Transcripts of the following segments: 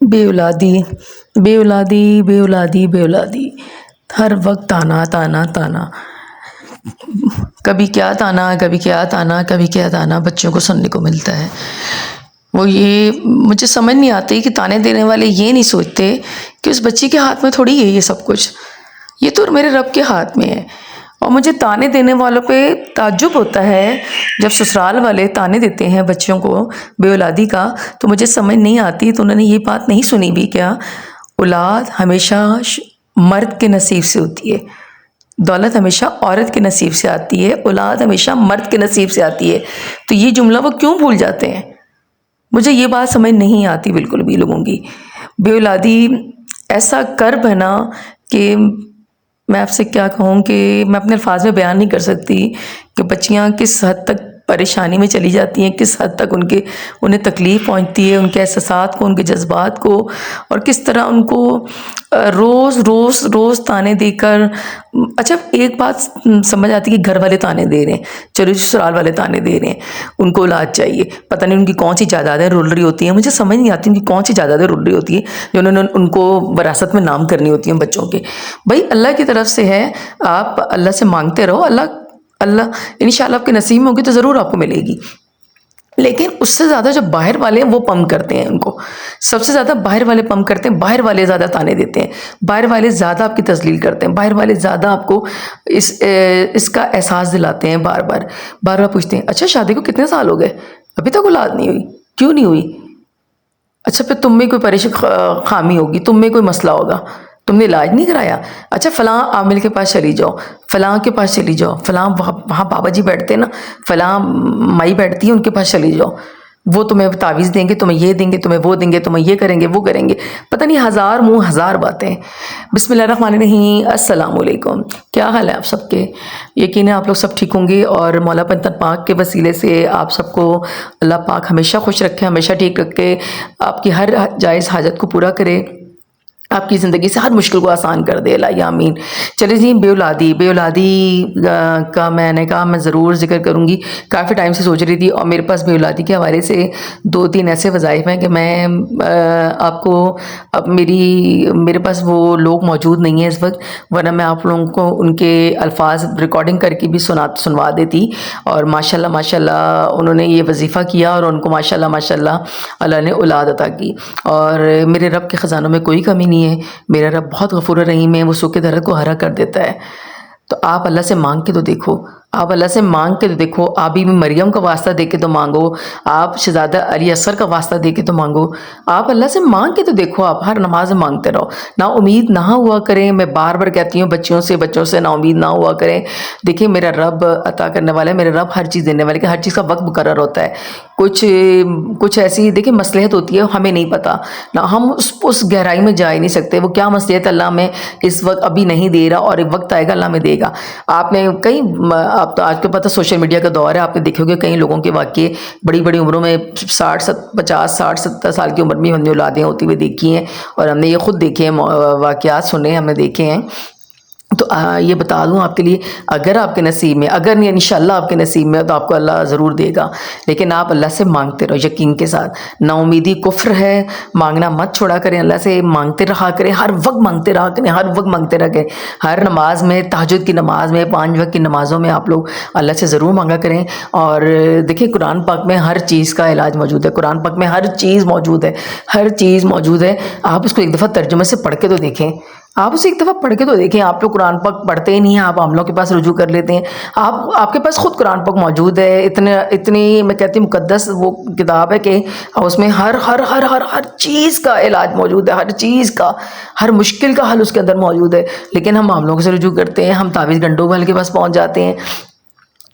بے اولادی بے اولادی بے اولادی بے اولادی، ہر وقت تانا تانا تانا، کبھی کیا تانا کبھی کیا تانا کبھی کیا تانا بچوں کو سننے کو ملتا ہے۔ وہ یہ مجھے سمجھ نہیں آتی کہ تانے دینے والے یہ نہیں سوچتے کہ اس بچی کے ہاتھ میں تھوڑی ہے یہ سب کچھ، یہ تو میرے رب کے ہاتھ میں ہے۔ اور مجھے تانے دینے والوں پہ تعجب ہوتا ہے جب سسرال والے تانے دیتے ہیں بچوں کو بے اولادی کا، تو مجھے سمجھ نہیں آتی تو انہوں نے یہ بات نہیں سنی بھی کیا؟ اولاد ہمیشہ مرد کے نصیب سے ہوتی ہے، دولت ہمیشہ عورت کے نصیب سے آتی ہے، اولاد ہمیشہ مرد کے نصیب سے آتی ہے۔ تو یہ جملہ وہ کیوں بھول جاتے ہیں؟ مجھے یہ بات سمجھ نہیں آتی بالکل بھی لوگوں کی۔ بے اولادی ایسا کرب ہے نا کہ میں آپ سے کیا کہوں کہ میں اپنے الفاظ میں بیان نہیں کر سکتی کہ بچیاں کس حد تک پریشانی میں چلی جاتی ہیں، کس حد تک انہیں تکلیف پہنچتی ہے، ان کے احساسات کو، ان کے جذبات کو، اور کس طرح ان کو روز روز روز تانے دے کر۔ اچھا ایک بات سمجھ آتی کہ گھر والے تانے دے رہے ہیں، چلو سسرال والے تانے دے رہے ہیں، ان کو اولاد چاہیے، پتہ نہیں ان کی کون سی جائیدادیں رول رہی ہوتی ہیں، مجھے سمجھ نہیں آتی ان کی کون سی جائیدادیں رول رہی ہوتی ہیں جو انہوں نے ان کو وراثت میں نام کرنی ہوتی ہیں بچوں کے۔ بھائی اللہ کی طرف سے ہے، آپ اللہ سے مانگتے رہو، اللہ انشاءاللہ آپ کے نصیب میں ہوگی تو ضرور آپ کو ملے گی۔ لیکن اس سے زیادہ جو باہر والے ہیں وہ پم کرتے ہیں ان کو، سب سے زیادہ باہر والے پم کرتے ہیں، باہر والے زیادہ تانے دیتے ہیں، باہر والے زیادہ آپ کی تذلیل کرتے ہیں، باہر والے زیادہ آپ کو اس کا احساس دلاتے ہیں، بار بار پوچھتے ہیں اچھا شادی کو کتنے سال ہو گئے، ابھی تک اولاد نہیں ہوئی، کیوں نہیں ہوئی؟ اچھا پھر تم میں کوئی خامی ہوگی، تم میں کوئی مسئلہ ہوگا، تم نے علاج نہیں کرایا، اچھا فلاں عامل کے پاس چلی جاؤ، فلاں کے پاس چلی جاؤ، فلاں وہاں بابا جی بیٹھتے ہیں نا، فلاں مائی بیٹھتی ہے ان کے پاس چلی جاؤ، وہ تمہیں تعویذ دیں گے، تمہیں یہ دیں گے، تمہیں وہ دیں گے، تمہیں یہ کریں گے، وہ کریں گے، پتہ نہیں ہزار منہ ہزار باتیں۔ بسم اللہ الرحمن الرحیم، السلام علیکم، کیا حال ہے آپ سب کے؟ یقین ہے آپ لوگ سب ٹھیک ہوں گے، اور مولا پنجتن پاک کے وسیلے سے آپ سب کو اللہ پاک ہمیشہ خوش رکھے، ہمیشہ ٹھیک رکھے، آپ کی ہر جائز حاجت کو پورا کرے، آپ کی زندگی سے ہر مشکل کو آسان کر دے، اللہ آمین۔ چلے جی، بے اولادی کا میں نے کہا میں ضرور ذکر کروں گی، کافی ٹائم سے سوچ رہی تھی، اور میرے پاس بے اولادی کے حوالے سے 2-3 ایسے وظائف ہیں کہ میں آپ کو، اب میرے پاس وہ لوگ موجود نہیں ہیں اس وقت، ورنہ میں آپ لوگوں کو ان کے الفاظ ریکارڈنگ کر کے بھی سنوا دیتی، اور ماشاءاللہ انہوں نے یہ وظیفہ کیا، اور ان کو ماشاءاللہ اللہ نے اولاد عطا کی، اور میرے رب کے خزانوں میں کوئی کمی نہیں ہے، میرا رب بہت غفور رحیم ہے، وہ سوکھے درخت کو ہرا کر دیتا ہے۔ تو آپ اللہ سے مانگ کے تو دیکھو، آپ اللہ سے مانگ کے تو دیکھو، آپ بی بی مریم کا واسطہ دے کے تو مانگو، آپ شہزادہ علی اصغر کا واسطہ دے کے تو مانگو، آپ اللہ سے مانگ کے تو دیکھو، آپ ہر نماز میں مانگتے رہو، نا امید نہ ہوا کریں، میں بار بار کہتی ہوں بچوں سے نا امید نہ ہوا کریں۔ دیکھیں میرا رب عطا کرنے والا ہے، میرا رب ہر چیز دینے والا ہے، کہ ہر چیز کا وقت مقرر ہوتا ہے، کچھ ایسی دیکھیں مصلحت ہوتی ہے ہمیں نہیں پتہ، نہ ہم اس گہرائی میں جا ہی نہیں سکتے، وہ کیا مصلحت اللہ میں اس وقت ابھی نہیں دے رہا، اور ایک وقت آئے گا اللہ میں دے گا۔ آپ نے آپ تو آج کے پتہ سوشل میڈیا کا دور ہے، آپ نے دیکھے ہوگے کئی لوگوں کے واقعے بڑی بڑی عمروں میں 50 60 70 سال کی عمر میں ہم نے اولادیں ہوتی ہوئی دیکھی ہیں، اور ہم نے یہ خود دیکھے ہیں، واقعات سنے ہم نے دیکھے ہیں۔ تو یہ بتا دوں آپ کے لیے، اگر آپ کے نصیب میں، اگر نہیں انشاءاللہ آپ کے نصیب میں، تو آپ کو اللہ ضرور دے گا، لیکن آپ اللہ سے مانگتے رہو یقین کے ساتھ، نا امیدی کفر ہے، مانگنا مت چھوڑا کریں، اللہ سے مانگتے رہا کریں، ہر وقت مانگتے رہا کریں، ہر وقت مانگتے رہا کریں، ہر نماز میں، تہجد کی نماز میں، 5 وقت کی نمازوں میں آپ لوگ اللہ سے ضرور مانگا کریں۔ اور دیکھیں قرآن پاک میں ہر چیز کا علاج موجود ہے، قرآن پاک میں ہر چیز موجود ہے، ہر چیز موجود ہے، آپ اس کو ایک دفعہ ترجمے سے پڑھ کے تو دیکھیں، آپ اسے ایک دفعہ پڑھ کے تو دیکھیں، آپ لوگ قرآن پاک پڑھتے ہی نہیں ہیں، آپ عاملوں کے پاس رجوع کر لیتے ہیں، آپ کے پاس خود قرآن پاک موجود ہے، اتنی میں کہتی ہوں مقدس وہ کتاب ہے کہ اس میں ہر چیز کا علاج موجود ہے، ہر چیز کا، ہر مشکل کا حل اس کے اندر موجود ہے، لیکن ہم عاملوں سے رجوع کرتے ہیں، ہم تعویذ گنڈوں والے کے پاس پہنچ جاتے ہیں،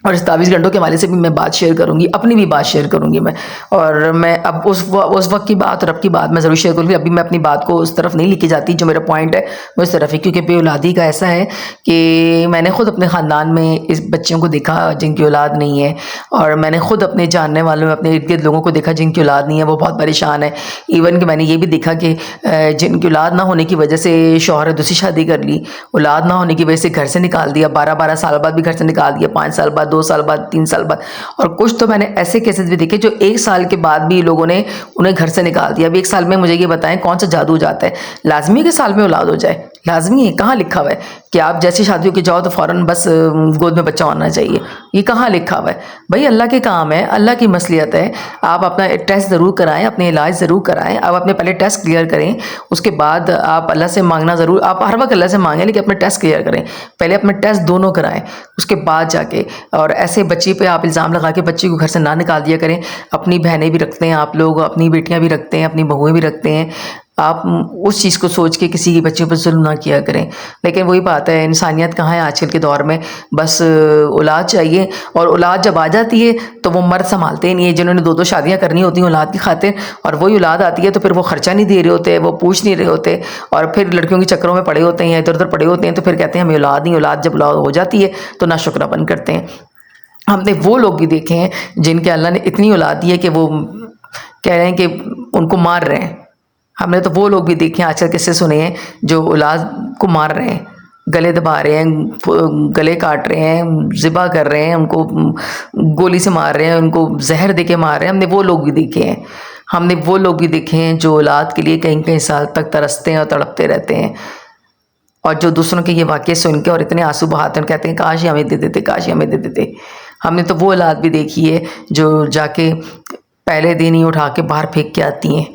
اور اس تعویذ گنڈوں کے حوالے سے بھی میں بات شیئر کروں گی، اپنی بھی بات شیئر کروں گی میں، اور میں اب اس وقت کی بات اور اب کی بات میں ضرور شیئر کروں گی، ابھی میں اپنی بات کو اس طرف نہیں لے کے جاتی، جو میرا پوائنٹ ہے وہ اس طرف ہے، کیونکہ بے اولادی کا ایسا ہے کہ میں نے خود اپنے خاندان میں اس بچوں کو دیکھا جن کی اولاد نہیں ہے، اور میں نے خود اپنے جاننے والوں میں اپنے ارد گرد لوگوں کو دیکھا جن کی اولاد نہیں ہے، وہ بہت پریشان ہے، ایون کہ میں نے یہ بھی دیکھا کہ جن کی اولاد نہ ہونے کی وجہ سے شوہر نے دوسری شادی کر لی، اولاد نہ ہونے کی وجہ سے گھر سے نکال دیا، 12 سال بعد بھی گھر سے نکال دیا، 5 سال بعد بعد 2 سال بعد 3 سال بعد. اور کچھ تو میں نے ایسے کیسز بھی دیکھے جو 1 سال کے بعد بھی لوگوں نے انہیں گھر سے نکال دیا. اب 1 سال میں مجھے یہ بتائیں کون سا جادو جاتا ہے؟ لازمی کہ سال میں اولاد ہو جائے؟ لازمی ہے؟ کہاں لکھا ہوا ہے کہ آپ جیسی شادیوں کے جاؤ تو فوراً بس گود میں بچہ ہونا چاہیے؟ یہ کہاں لکھا ہوا ہے بھائی؟ اللہ کے کام ہے، اللہ کی مصلحت ہے. آپ اپنا ٹیسٹ ضرور کرائیں، اپنے علاج ضرور کرائیں. آپ اپنے پہلے ٹیسٹ کلیئر کریں، اس کے بعد آپ اللہ سے مانگنا ضرور. آپ ہر وقت اللہ سے مانگیں لیکن اپنے ٹیسٹ کلیئر کریں. پہلے اپنے ٹیسٹ دونوں کرائیں، اس کے بعد جا کے. اور ایسے بچی پہ آپ الزام لگا کے بچی کو گھر سے نہ نکال دیا کریں. اپنی بہنیں بھی رکھتے ہیں آپ لوگ، اپنی بیٹیاں بھی رکھتے ہیں، اپنی بہویں بھی رکھتے ہیں. آپ اس چیز کو سوچ کے کسی کی بچیوں پر ظلم نہ کیا کریں. لیکن وہی بات ہے، انسانیت کہاں ہے آج کل کے دور میں؟ بس اولاد چاہیے، اور اولاد جب آ جاتی ہے تو وہ مرد سنبھالتے ہی نہیں ہے. جنہوں نے 2 شادیاں کرنی ہوتی ہیں اولاد کی خاطر، اور وہی اولاد آتی ہے تو پھر وہ خرچہ نہیں دے رہے ہوتے، وہ پوچھ نہیں رہے ہوتے، اور پھر لڑکیوں کے چکروں میں پڑے ہوتے ہیں، ادھر ادھر پڑے ہوتے ہیں. تو پھر کہتے ہیں ہمیں اولاد نہیں. اولاد جب اولاد ہو جاتی ہے تو ناشکرہ پن کرتے ہیں. ہم نے وہ لوگ بھی دیکھے ہیں جن کے اللہ نے اتنی اولاد دی ہے کہ وہ کہہ رہے ہیں کہ ان کو مار رہے ہیں. ہم نے تو وہ لوگ بھی دیکھے ہیں، آج کل قصے سنے ہیں، جو اولاد کو مار رہے ہیں، گلے دبا رہے ہیں، گلے کاٹ رہے ہیں، ذبح کر رہے ہیں، ان کو گولی سے مار رہے ہیں، ان کو زہر دے کے مار رہے ہیں. ہم نے وہ لوگ بھی دیکھے ہیں. ہم نے وہ لوگ بھی دیکھے ہیں جو اولاد کے لیے کئی کئی سال تک ترستے ہیں اور تڑپتے رہتے ہیں، اور جو دوسروں کے یہ واقعے سن کے اور اتنے آنسو بہاتے ہیں، کہتے ہیں کاش ہمیں دے دیتے، کاش ہمیں دے دیتے. ہم نے تو وہ اولاد بھی دیکھی ہے جو جا کے پہلے دن ہی اٹھا کے باہر پھینک کے آتی ہیں.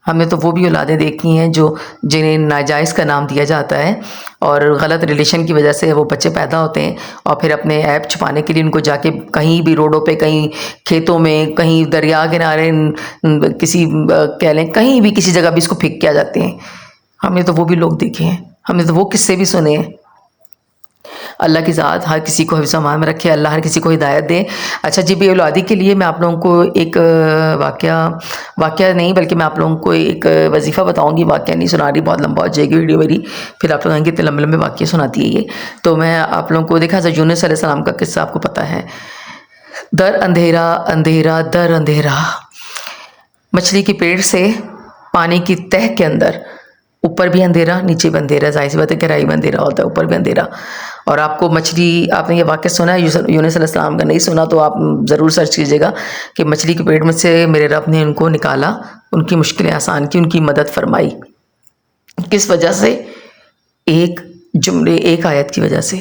ہم نے تو وہ بھی اولادیں دیکھی ہیں جو جنہیں ناجائز کا نام دیا جاتا ہے، اور غلط ریلیشن کی وجہ سے وہ بچے پیدا ہوتے ہیں، اور پھر اپنے عیب چھپانے کے لیے ان کو جا کے کہیں بھی روڈوں پہ، کہیں کھیتوں میں، کہیں دریا کنارے، کسی کہہ لیں کہیں بھی کسی جگہ بھی اس کو پھینک کے آ جاتے ہیں. ہم نے تو وہ بھی لوگ دیکھے ہیں. ہم نے تو وہ قصے بھی سنے ہیں. اللہ کی ذات ہر کسی کو حفظ و امان میں رکھے، اللہ ہر کسی کو ہدایت دے. اچھا جی، بے اولادی کے لیے میں آپ لوگوں کو ایک واقعہ نہیں بلکہ میں آپ لوگوں کو ایک وظیفہ بتاؤں گی. واقعہ نہیں سنا رہی، بہت لمبا ہو جائے گی ویڈیو میری، پھر آپ لوگ کہیں گے اتنے لمبے لمبے واقعے سناتی ہے یہ. تو میں آپ لوگوں کو دیکھا حضرت یونس علیہ السلام کا قصہ آپ کو پتہ ہے. در اندھیرا اندھیرا در اندھیرا، مچھلی کے پیٹ سے پانی کی تہہ کے اندر، اوپر بھی اندھیرا نیچے بھی اندھیرا. ظاہر سی بات ہے گہرائی میں اندھیرا ہوتا ہے، اوپر بھی اندھیرا. اور آپ کو مچھلی، آپ نے یہ واقعہ سنا ہے یونس علیہ السلام کا؟ نہیں سنا تو آپ ضرور سرچ کیجیے گا کہ مچھلی کے پیٹ میں سے میرے رب نے ان کو نکالا، ان کی مشکلیں آسان کی، ان کی مدد فرمائی. کس وجہ سے؟ ایک جملے، ایک آیت کی وجہ سے.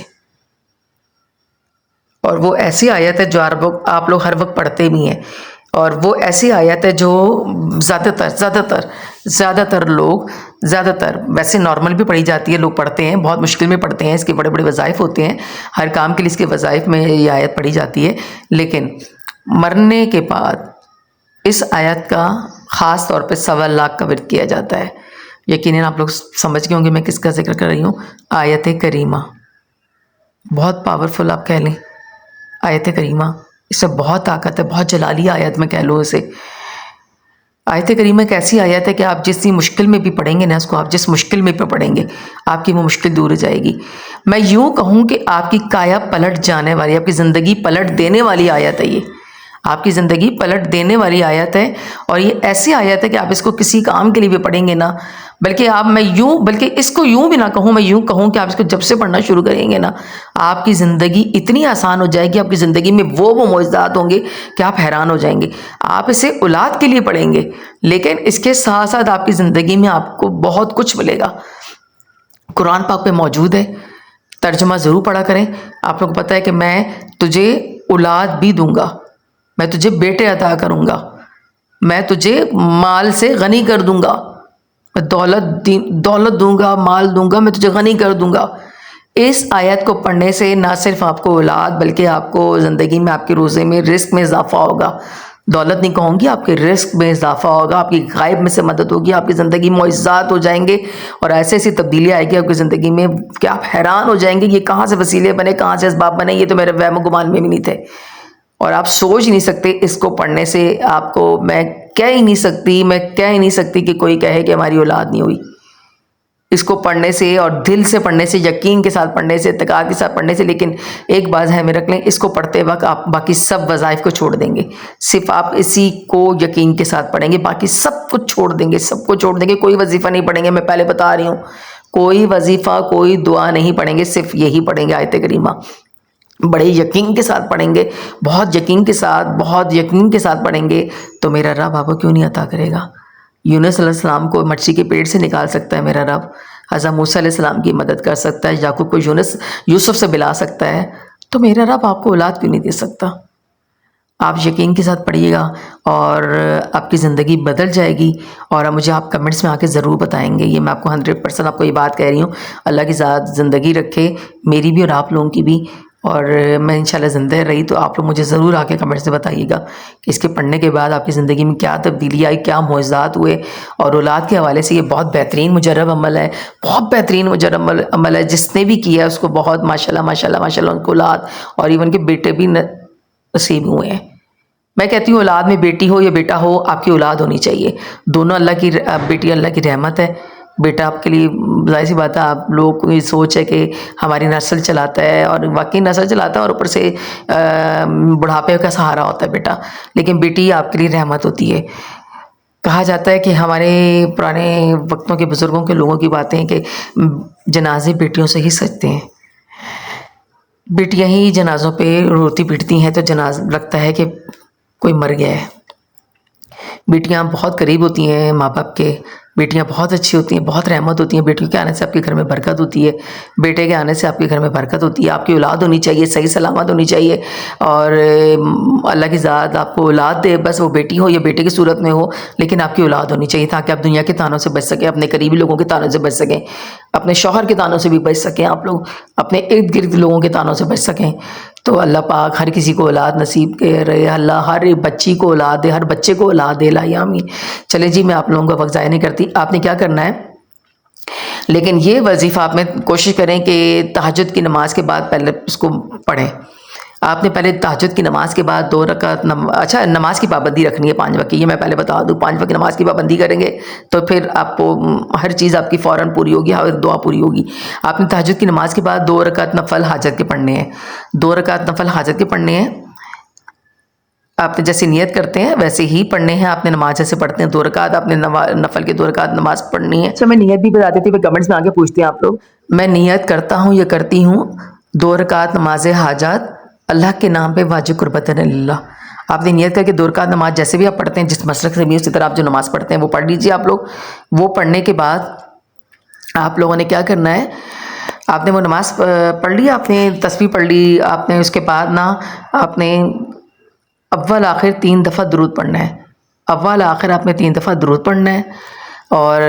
اور وہ ایسی آیت ہے جو آپ لوگ ہر وقت پڑھتے بھی ہیں، اور وہ ایسی آیت ہے جو زیادہ تر لوگ، ویسے نارمل بھی پڑھی جاتی ہے، لوگ پڑھتے ہیں، بہت مشکل میں پڑھتے ہیں. اس کے بڑے بڑے وظائف ہوتے ہیں، ہر کام کے لیے اس کے وظائف میں یہ آیت پڑھی جاتی ہے. لیکن مرنے کے بعد اس آیت کا خاص طور پہ 1.25 لاکھ کا ورد کیا جاتا ہے. یقیناً آپ لوگ سمجھ گئے ہوں گے میں کس کا ذکر کر رہی ہوں. آیت کریمہ، بہت پاورفل آپ کہہ لیں آیت کریمہ. اس سے بہت طاقت ہے، بہت جلالی آیت میں کہہ لو اسے. آیت کریمہ ایک ایسی آیت ہے کہ آپ جس مشکل میں بھی پڑھیں گے نا، اس کو آپ جس مشکل میں بھی پڑھیں گے آپ کی وہ مشکل دور ہو جائے گی. میں یوں کہوں کہ آپ کی کایا پلٹ جانے والی، آپ کی زندگی پلٹ دینے والی آیت ہے یہ. آپ کی زندگی پلٹ دینے والی آیت ہے. اور یہ ایسی آیت ہے کہ آپ اس کو کسی کام کے لیے بھی پڑھیں گے نا، بلکہ اس کو یوں بھی نہ کہوں، میں یوں کہوں کہ آپ اس کو جب سے پڑھنا شروع کریں گے نا، آپ کی زندگی اتنی آسان ہو جائے گی. آپ کی زندگی میں وہ معجزات ہوں گے کہ آپ حیران ہو جائیں گے. آپ اسے اولاد کے لیے پڑھیں گے، لیکن اس کے ساتھ ساتھ آپ کی زندگی میں آپ کو بہت کچھ ملے گا. قرآن پاک پہ موجود ہے، ترجمہ ضرور پڑھا کریں. آپ لوگوں کو پتہ ہے کہ میں تجھے اولاد بھی دوں گا، میں تجھے بیٹے عطا کروں گا، میں تجھے مال سے غنی کر دوں گا، دولت دوں گا، مال دوں گا، میں تجھے غنی کر دوں گا. اس آیت کو پڑھنے سے نہ صرف آپ کو اولاد، بلکہ آپ کو زندگی میں، آپ کے روزے میں، رزق میں اضافہ ہوگا. دولت نہیں کہوں گی، آپ کے رزق میں اضافہ ہوگا، آپ کی غائب میں سے مدد ہوگی، آپ کی زندگی معجزات ہو جائیں گے، اور ایسی تبدیلی آئے گی آپ کی زندگی میں کہ آپ حیران ہو جائیں گے یہ کہاں سے وسیلے بنے، کہاں سے اسباب بنے. یہ تو میرے وہم و گمان میں بھی نہیں تھے، اور آپ سوچ نہیں سکتے. اس کو پڑھنے سے آپ کو میں کہہ ہی نہیں سکتی کہ کوئی کہے کہ ہماری اولاد نہیں ہوئی. اس کو پڑھنے سے، اور دل سے پڑھنے سے، یقین کے ساتھ پڑھنے سے، اعتقاد کے ساتھ پڑھنے سے. لیکن ایک بات ذہن میں رکھ لیں، اس کو پڑھتے وقت آپ باقی سب وظائف کو چھوڑ دیں گے. صرف آپ اسی کو یقین کے ساتھ پڑھیں گے، باقی سب کچھ چھوڑ دیں گے. کوئی وظیفہ نہیں پڑھیں گے، میں پہلے بتا رہی ہوں. کوئی وظیفہ، کوئی دعا نہیں پڑھیں گے، صرف یہی پڑھیں گے آیت کریمہ. بڑے یقین کے ساتھ پڑھیں گے، بہت یقین کے ساتھ پڑھیں گے، تو میرا رب آپ کو کیوں نہیں عطا کرے گا؟ یونس علیہ السلام کو مچھلی کے پیٹ سے نکال سکتا ہے میرا رب، حضرت موسیٰ علیہ السلام کی مدد کر سکتا ہے، یعقوب کو یوسف سے ملا سکتا ہے، تو میرا رب آپ کو اولاد کیوں نہیں دے سکتا؟ آپ یقین کے ساتھ پڑھیے گا اور آپ کی زندگی بدل جائے گی، اور مجھے آپ کمنٹس میں آ کے ضرور بتائیں گے. یہ میں آپ کو 100% آپ کو یہ بات کہہ رہی ہوں. اللہ کی ذات زندگی رکھے میری بھی اور آپ لوگوں کی بھی، اور میں انشاءاللہ زندہ رہی تو آپ لوگ مجھے ضرور آ کے کمنٹس سے بتائیے گا کہ اس کے پڑھنے کے بعد آپ کی زندگی میں کیا تبدیلی آئی، کیا معجزات ہوئے. اور اولاد کے حوالے سے یہ بہت بہترین مجرب عمل ہے، بہت بہترین مجرب عمل ہے. جس نے بھی کیا ہے اس کو بہت ماشاءاللہ ماشاءاللہ ماشاءاللہ ان کو اولاد اور ایون کے بیٹے بھی نصیب ہوئے ہیں. میں کہتی ہوں اولاد میں بیٹی ہو یا بیٹا ہو، آپ کی اولاد ہونی چاہیے. دونوں اللہ کی، بیٹی اللہ کی رحمت ہے، بیٹا آپ کے لیے ظاہر سی بات ہے. آپ لوگوں کو یہ سوچ ہے کہ ہماری نسل چلاتا ہے، اور واقعی نسل چلاتا ہے، اور اوپر سے بڑھاپے کا سہارا ہوتا ہے بیٹا، لیکن بیٹی آپ کے لیے رحمت ہوتی ہے. کہا جاتا ہے کہ ہمارے پرانے وقتوں کے بزرگوں کے لوگوں کی باتیں کہ جنازے بیٹیوں سے ہی سجتے ہیں، بیٹیاں ہی جنازوں پہ روتی پیٹتی ہیں، تو لگتا ہے کہ کوئی مر گیا ہے. بیٹیاں بہت قریب ہوتی ہیں ماں باپ کے، بیٹیاں بہت اچھی ہوتی ہیں، بہت رحمت ہوتی ہیں. بیٹیوں کے آنے سے آپ کے گھر میں برکت ہوتی ہے، بیٹے کے آنے سے آپ کے گھر میں برکت ہوتی ہے. آپ کی اولاد ہونی چاہیے، صحیح سلامت ہونی چاہیے، اور اللہ کی ذات آپ کو اولاد دے، بس وہ بیٹی ہو یا بیٹے کی صورت میں ہو، لیکن آپ کی اولاد ہونی چاہیے تاکہ آپ دنیا کے تانوں سے بچ سکیں، اپنے قریبی لوگوں کے تانوں سے بچ سکیں، اپنے شوہر کے تانوں سے بھی بچ سکیں، آپ لوگ اپنے ارد گرد لوگوں کے تانوں سے بچ سکیں. تو اللہ پاک ہر کسی کو اولاد نصیب کرے، اللہ ہر بچی کو اولاد دے، ہر بچے کو اولاد دے، لا آمین. چلے جی، میں آپ لوگوں کا وقت ضائع نہیں کرتی. آپ نے کیا کرنا ہے، لیکن یہ وظیفہ آپ میں کوشش کریں کہ تہجد کی نماز کے بعد پہلے اس کو پڑھیں. آپ نے پہلے تہجد کی نماز کے بعد 2 رکعت اچھا نماز کی پابندی رکھنی ہے 5 وقت کی. یہ میں پہلے بتا دوں، 5 وقت کی نماز کی پابندی کریں گے تو پھر آپ کو ہر چیز آپ کی فوراً پوری ہوگی، ہر دعا پوری ہوگی. آپ نے تہجد کی نماز کے بعد 2 رکعت نفل حاجت کے پڑھنے ہیں، 2 رکعت نفل حاجت کے پڑھنے ہیں. آپ نے جیسے نیت کرتے ہیں ویسے ہی پڑھنے ہیں. آپ نے نماز جیسے پڑھتے ہیں 2 رکعت، آپ نے نفل کے 2 رکعت نماز پڑھنی ہے. اچھا میں نیت بھی بتا دیتی ہوں، کمنٹس میں آ کے پوچھتے ہیں آپ لوگ. میں نیت کرتا ہوں یا کرتی ہوں 2 رکعت نماز حاجات اللہ کے نام پہ واجب قربت اللہ. آپ نے نیت کر کے 2 رکعت نماز جیسے بھی آپ پڑھتے ہیں، جس مسلک سے بھی اسی طرح آپ جو نماز پڑھتے ہیں وہ پڑھ لیجیے آپ لوگ. وہ پڑھنے کے بعد آپ لوگوں نے کیا کرنا ہے، آپ نے وہ نماز پڑھ لی، آپ نے تسبیح پڑھ لی، آپ نے اس کے بعد آپ نے اول آخر 3 دفعہ درود پڑھنا ہے. اول آخر آپ نے 3 دفعہ درود پڑھنا ہے، اور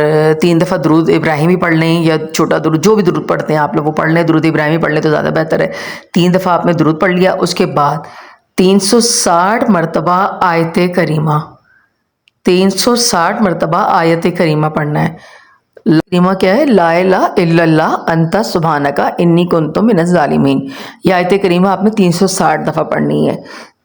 3 دفعہ درود ابراہیمی پڑھ لیں یا چھوٹا درود، جو بھی درود پڑھتے ہیں آپ لوگ وہ پڑھ لیں. درود ابراہیمی پڑھ لیں تو زیادہ بہتر ہے. 3 دفعہ آپ نے درود پڑھ لیا، اس کے بعد 360 مرتبہ آیت کریمہ، 360 مرتبہ آیت کریمہ پڑھنا ہے. کریمہ کیا ہے؟ لا الہ الا اللہ انت سبحانک انی کنت من الظالمین. یہ آیت کریمہ آپ نے 360 دفعہ پڑھنی ہے،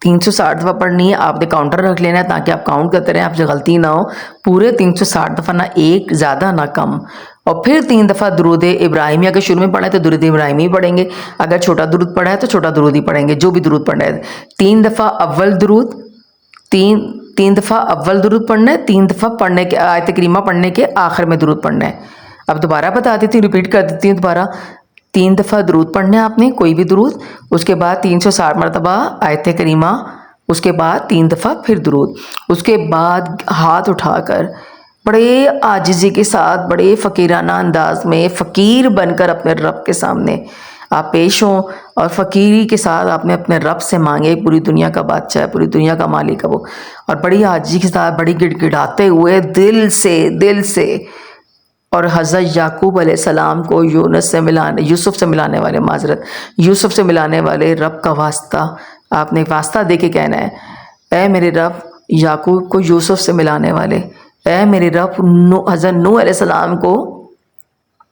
360 دفعہ پڑھنی ہے. آپ نے کاؤنٹر رکھ لینا ہے تاکہ آپ کاؤنٹ کرتے رہیں، آپ سے غلطی نہ ہو. پورے 360 دفعہ، نہ ایک زیادہ نہ کم. اور پھر 3 دفعہ درود ابراہیمی، اگر شروع میں پڑھا ہے تو درود ابراہیمی پڑھیں گے، اگر چھوٹا درود پڑھا ہے تو چھوٹا درود ہی پڑھیں گے، جو بھی درود پڑھا ہے. 3 دفعہ اول درود، تین دفعہ اول درود پڑھنا ہے، 3 دفعہ پڑھنے کے آیت کریمہ پڑھنے کے آخر میں درود پڑھنا ہے. اب دوبارہ بتا دیتی ہوں، ریپیٹ کر دیتی ہوں دوبارہ. 3 دفعہ درود پڑھنا ہے آپ نے، کوئی بھی درود، اس کے بعد 360 مرتبہ آیت کریمہ، اس کے بعد 3 دفعہ پھر درود. اس کے بعد ہاتھ اٹھا کر بڑے عاجزی کے ساتھ، بڑے فقیرانہ انداز میں، فقیر بن کر اپنے رب کے سامنے آپ پیش ہوں، اور فقیری کے ساتھ آپ نے اپنے رب سے مانگے. پوری دنیا کا بادشاہ ہے، پوری دنیا کا مالک ہے وہ، اور بڑی عاجزی کے ساتھ، بڑی گڑ گڑاتے ہوئے دل سے. اور حضرت یعقوب علیہ السلام کو یوسف سے ملانے والے، یوسف سے ملانے والے رب کا واسطہ آپ نے واسطہ دے کے کہنا ہے، اے میرے رب یعقوب کو یوسف سے ملانے والے، اے میرے رب حضرت نوح علیہ السلام کو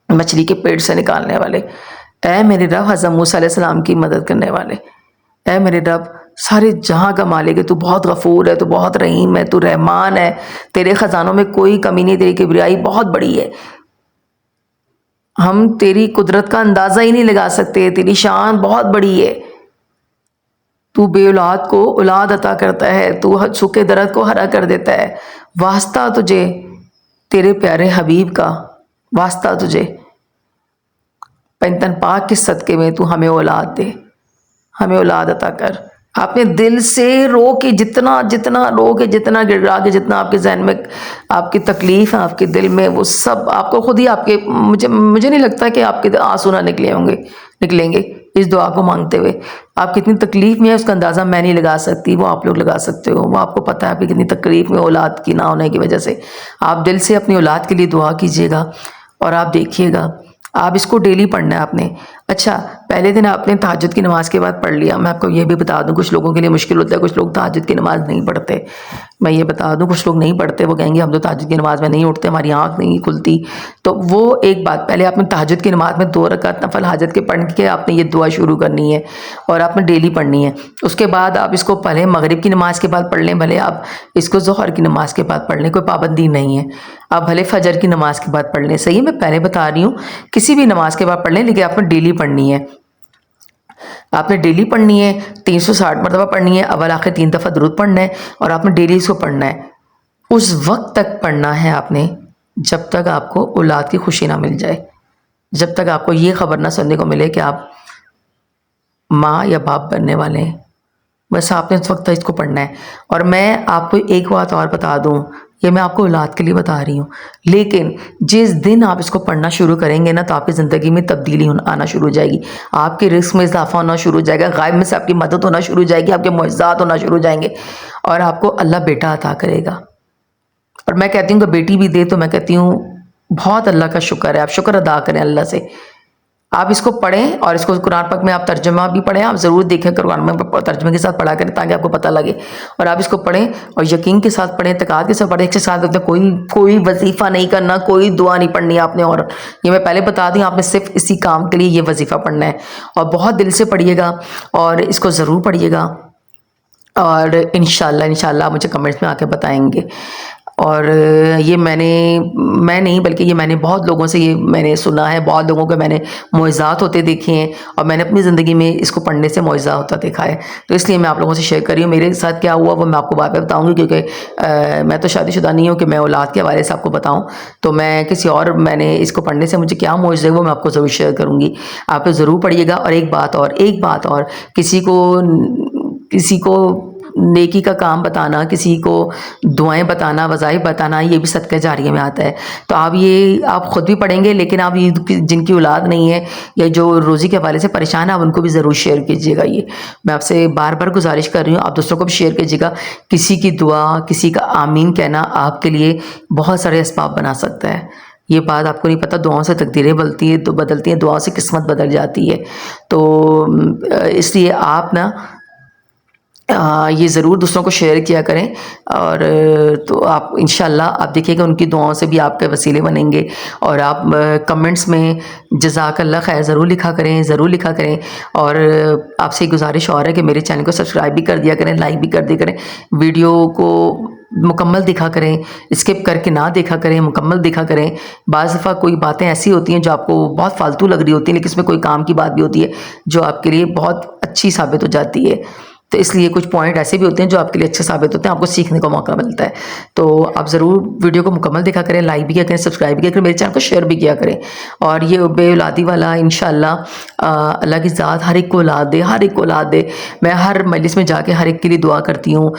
مچھلی کے پیٹ سے نکالنے والے، اے میرے رب حضرت موسیٰ علیہ السلام کی مدد کرنے والے، اے میرے رب سارے جہاں کا مالک ہے، تو بہت غفور ہے، تو بہت رحیم ہے، تو رحمان ہے، تیرے خزانوں میں کوئی کمی نہیں، تیری کبریائی بہت بڑی ہے، ہم تیری قدرت کا اندازہ ہی نہیں لگا سکتے، تیری شان بہت بڑی ہے. تو بے اولاد کو اولاد عطا کرتا ہے، تو سوکھے درخت کو ہرا کر دیتا ہے. واسطہ تجھے تیرے پیارے حبیب کا، واسطہ تجھے پنجتن پاک کے صدقے میں تو ہمیں اولاد دے. ہمیں اولاد عطا کر. آپ نے دل سے رو کے جتنا جتنا رو کے جتنا گڑگڑا کے جتنا آپ کے ذہن میں آپ کی تکلیف ہے آپ کے دل میں، وہ سب آپ کو خود ہی آپ کے مجھے نہیں لگتا کہ آپ کے آنسو نہ نکلیں گے اس دعا کو مانگتے ہوئے. آپ کتنی تکلیف میں ہے اس کا اندازہ میں نہیں لگا سکتی، وہ آپ لوگ لگا سکتے ہو. وہ آپ کو پتہ ہے آپ کی کتنی تکلیف میں اولاد کی نہ ہونے کی وجہ سے. آپ دل سے اپنی اولاد کے لیے دعا کیجیے گا اور آپ دیکھیے گا. آپ اس کو ڈیلی پڑھنا ہے آپ نے. اچھا، پہلے دن آپ نے تہجد کی نماز کے بعد پڑھ لیا. میں آپ کو یہ بھی بتا دوں، کچھ لوگوں کے لیے مشکل ہوتا ہے، کچھ لوگ تہجد کی نماز نہیں پڑھتے. میں یہ بتا دوں، کچھ لوگ نہیں پڑھتے، وہ کہیں گے ہم تو تہجد کی نماز میں نہیں اٹھتے، ہماری آنکھ نہیں کھلتی. تو وہ ایک بات، پہلے آپ نے تہجد کی نماز میں 2 رکعت نفل حاجت کے پڑھ کے آپ نے یہ دعا شروع کرنی ہے اور آپ نے ڈیلی پڑھنی ہے. اس کے بعد آپ اس کو پڑھیں، مغرب کی نماز کے بعد پڑھ لیں، بھلے آپ اس کو ظہر کی نماز کے بعد پڑھ لیں، کوئی پابندی نہیں ہے. آپ بھلے فجر کی نماز کے بعد پڑھ لیں. صحیح، میں پہلے بتا رہی ہوں کسی بھی نماز کے بعد پڑھ لیں، لیکن آپ نے ڈیلی پڑھنی ہے. آپ نے ڈیلی پڑھنی ہے، 360 مرتبہ پڑھنی ہے، اول آخر 3 دفعہ درود پڑھنا ہے اور آپ نے ڈیلی اس کو پڑھنا ہے. اس وقت تک پڑھنا ہے آپ نے جب تک آپ کو اولاد کی خوشی نہ مل جائے، جب تک آپ کو یہ خبر نہ سننے کو ملے کہ آپ ماں یا باپ بننے والے ہیں. بس آپ نے اس وقت تک اس کو پڑھنا ہے. اور میں آپ کو ایک بات اور بتا دوں، یہ میں آپ کو اولاد کے لیے بتا رہی ہوں، لیکن جس دن آپ اس کو پڑھنا شروع کریں گے نا تو آپ کی زندگی میں تبدیلی آنا شروع ہو جائے گی. آپ کے رزق میں اضافہ ہونا شروع ہو جائے گا، غائب میں سے آپ کی مدد ہونا شروع ہو جائے گی، آپ کے معجزات ہونا شروع ہو جائیں گے اور آپ کو اللہ بیٹا عطا کرے گا. اور میں کہتی ہوں کہ بیٹی بھی دے تو میں کہتی ہوں بہت اللہ کا شکر ہے، آپ شکر ادا کریں اللہ سے. آپ اس کو پڑھیں اور اس کو قرآن پاک میں آپ ترجمہ بھی پڑھیں، آپ ضرور دیکھیں قرآن میں ترجمے کے ساتھ پڑھا کریں تاکہ آپ کو پتہ لگے. اور آپ اس کو پڑھیں اور یقین کے ساتھ پڑھیں، اعتقاد کے ساتھ پڑھیں، اس کے ساتھ کوئی وظیفہ نہیں کرنا، کوئی دعا نہیں پڑھنی آپ نے. اور یہ میں پہلے بتا دوں، آپ نے صرف اسی کام کے لیے یہ وظیفہ پڑھنا ہے اور بہت دل سے پڑھیے گا اور اس کو ضرور پڑھیے گا. اور انشاءاللہ مجھے کمنٹس میں آ کے بتائیں گے. اور یہ میں نہیں بلکہ یہ میں نے بہت لوگوں سے یہ میں نے سنا ہے، بہت لوگوں کے میں نے معجزات ہوتے دیکھے ہیں اور میں نے اپنی زندگی میں اس کو پڑھنے سے معجزہ ہوتا دیکھا ہے. تو اس لیے میں آپ لوگوں سے شیئر کر رہی ہوں. میرے ساتھ کیا ہوا وہ میں آپ کو بعد میں بتاؤں گی، کیونکہ میں تو شادی شدہ نہیں ہوں کہ میں اولاد کے حوالے سے آپ کو بتاؤں. تو میں کسی اور میں نے اس کو پڑھنے سے مجھے کیا معجزے وہ میں آپ کو ضرور شیئر کروں گی. آپ ضرور پڑھیے گا. اور ایک بات اور کسی کو نیکی کا کام بتانا، کسی کو دعائیں بتانا، وظائف بتانا، یہ بھی صدقہ جاریہ میں آتا ہے. تو آپ خود بھی پڑھیں گے، لیکن آپ جن کی اولاد نہیں ہے یا جو روزی کے حوالے سے پریشان ہیں آپ ان کو بھی ضرور شیئر کیجیے گا. یہ میں آپ سے بار بار گزارش کر رہی ہوں، آپ دوسروں کو بھی شیئر کیجیے گا. کسی کی دعا، کسی کا آمین کہنا آپ کے لیے بہت سارے اسباب بنا سکتا ہے. یہ بات آپ کو نہیں پتہ، دعاؤں سے تقدیریں بدلتی ہیں، دعاؤں سے قسمت بدل جاتی ہے. تو اس لیے آپ یہ ضرور دوسروں کو شیئر کیا کریں. اور تو آپ انشاءاللہ آپ دیکھیے گا ان کی دعاؤں سے بھی آپ کے وسیلے بنیں گے. اور آپ کمنٹس میں جزاک اللہ خیر ضرور لکھا کریں. اور آپ سے گزارش اور ہے کہ میرے چینل کو سبسکرائب بھی کر دیا کریں، لائک بھی کر دیا کریں، ویڈیو کو مکمل دیکھا کریں، اسکپ کر کے نہ دیکھا کریں، مکمل دیکھا کریں. بعض دفعہ کوئی باتیں ایسی ہوتی ہیں جو آپ کو بہت فالتو لگ رہی ہوتی ہیں، لیکن اس میں کوئی کام کی بات بھی ہوتی ہے جو آپ کے لیے بہت اچھی ثابت ہو جاتی ہے. تو اس لیے کچھ پوائنٹ ایسے بھی ہوتے ہیں جو آپ کے لیے اچھے ثابت ہوتے ہیں، آپ کو سیکھنے کا موقع ملتا ہے. تو آپ ضرور ویڈیو کو مکمل دیکھا کریں، لائک بھی کیا کریں، سبسکرائب بھی کیا کریں، میرے چینل کو شیئر بھی کیا کریں. اور یہ بے اولادی والا انشاءاللہ اللہ کی ذات ہر ایک کو اولاد دے. میں ہر مجلس میں جا کے ہر ایک کے لیے دعا کرتی ہوں،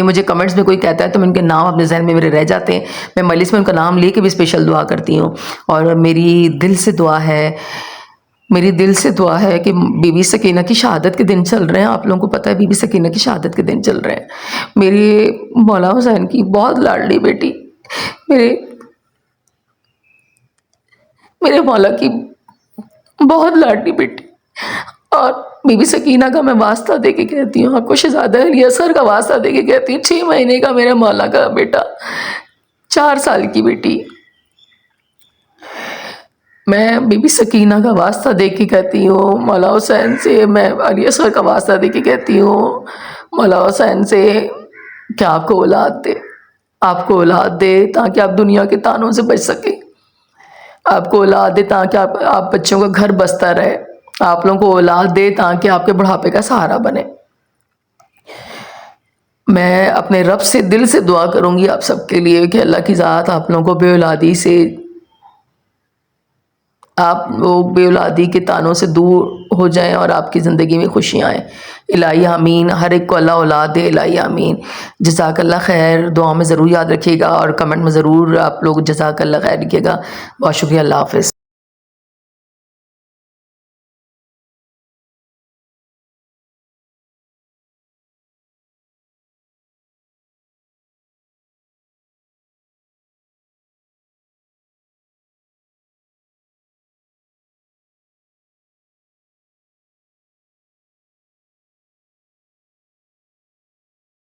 مجھے کمنٹس میں کوئی کہتا ہے تو میں ان کے نام اپنے ذہن میں میرے رہ جاتے ہیں، میں مجلس میں ان کا نام لے کے بھی اسپیشل دعا کرتی ہوں. اور میری دل سے دعا ہے کہ بی بی سکینہ کی شہادت کے دن چل رہے ہیں. آپ لوگوں کو پتہ ہے بی بی سکینہ کی شہادت کے دن چل رہے ہیں. میری مولا حسین کی بہت لاڈلی بیٹی، میرے مولا کی بہت لاڈلی بیٹی. اور بی بی سکینہ کا میں واسطہ دے کے کہتی ہوں، آپ کو شہزادہ علی اصغر کا واسطہ دے کے کہتی ہوں، 6 مہینے کا میرے مولا کا بیٹا، 4 سال کی بیٹی. میں بی بی سکینہ کا واسطہ دے کے کہتی ہوں مولا حسین سے، میں علی اصغر کا واسطہ دے کے کہتی ہوں مولا حسین سے کہ آپ کو اولاد دے تاکہ آپ دنیا کے تانوں سے بچ سکیں، آپ کو اولاد دے تاکہ آپ بچوں کا گھر بستا رہے، آپ لوگوں کو اولاد دے تاکہ آپ کے بڑھاپے کا سہارا بنے. میں اپنے رب سے دل سے دعا کروں گی آپ سب کے لیے کہ اللہ کی ذات آپ لوگوں کو بے اولادی سے آپ وہ بے اولادی کے طعنوں سے دور ہو جائیں اور آپ کی زندگی میں خوشیاں آئیں. الہی آمین. ہر ایک کو اللہ اولاد دے. الہی آمین. جزاک اللہ خیر. دعا میں ضرور یاد رکھیے گا اور کمنٹ میں ضرور آپ لوگ جزاک اللہ خیر لکھیے گا. بہت شکریہ. اللہ حافظ.